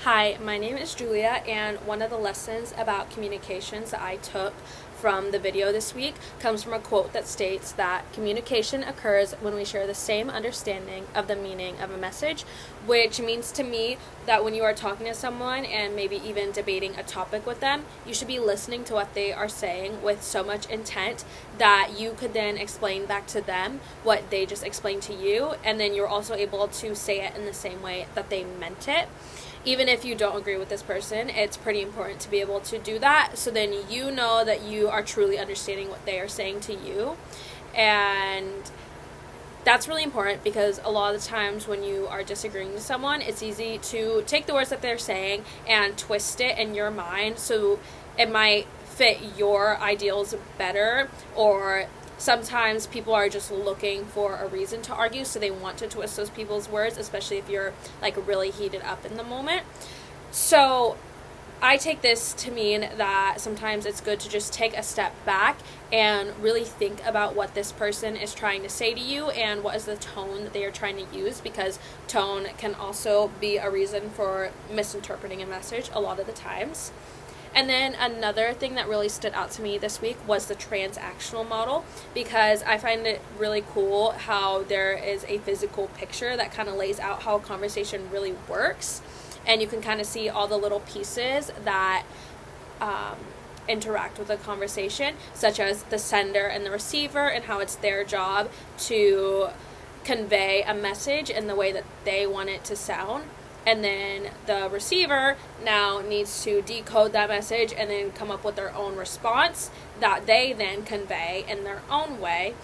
Hi, my name is Julia, and one of the lessons about communications that I took from the video this week comes from a quote that states that communication occurs when we share the same understanding of the meaning of a message, which means to me that when you are talking to someone and maybe even debating a topic with them, you should be listening to what they are saying with so much intent that you could then explain back to them what they just explained to you, and then you're also able to say it in the same way that they meant it. Even if you don't agree with this person, it's pretty important to be able to do that, so then you know that you are truly understanding what they are saying to you. And that's really important because a lot of the times when you are disagreeing with someone, it's easy to take the words that they're saying and twist it in your mind so it might fit your ideals better, or sometimes people are just looking for a reason to argue, so they want to twist those people's words, especially if you're like really heated up in the moment. So I take this to mean that sometimes it's good to just take a step back and really think about what this person is trying to say to you and what is the tone that they are trying to use, because tone can also be a reason for misinterpreting a message a lot of the times. And then another thing that really stood out to me this week was the transactional model, because I find it really cool how there is a physical picture that kind of lays out how a conversation really works, and you can kind of see all the little pieces that interact with a conversation, such as the sender and the receiver, and how it's their job to convey a message in the way that they want it to sound. And then the receiver now needs to decode that message and then come up with their own response that they then convey in their own way.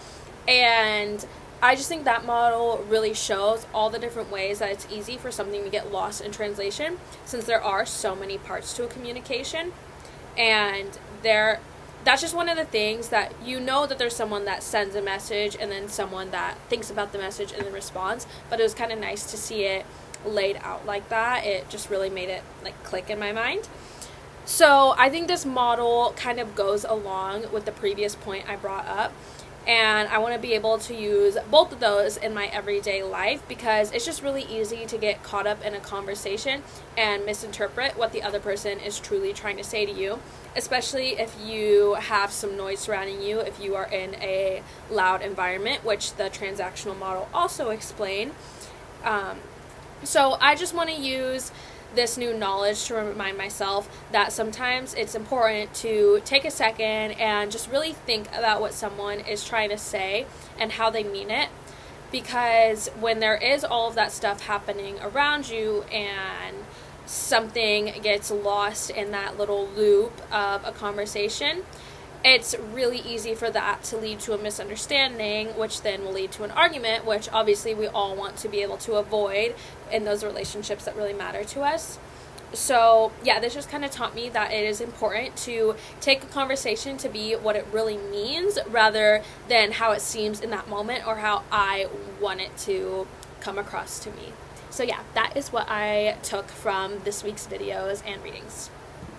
And I just think that model really shows all the different ways that it's easy for something to get lost in translation, since there are so many parts to a communication. And that's just one of the things that you know, that there's someone that sends a message and then someone that thinks about the message and then responds. But it was kind of nice to see it laid out like that. It just really made it like click in my mind. So I think this model kind of goes along with the previous point I brought up, and I want to be able to use both of those in my everyday life, because it's just really easy to get caught up in a conversation and misinterpret what the other person is truly trying to say to you, especially if you have some noise surrounding you, if you are in a loud environment, which the transactional model also explained. So I just want to use this new knowledge to remind myself that sometimes it's important to take a second and just really think about what someone is trying to say and how they mean it. Because when there is all of that stuff happening around you and something gets lost in that little loop of a conversation, it's really easy for that to lead to a misunderstanding, which then will lead to an argument, which obviously we all want to be able to avoid in those relationships that really matter to us. So yeah, this just kind of taught me that it is important to take a conversation to be what it really means, rather than how it seems in that moment or how I want it to come across to me. So yeah, that is what I took from this week's videos and readings.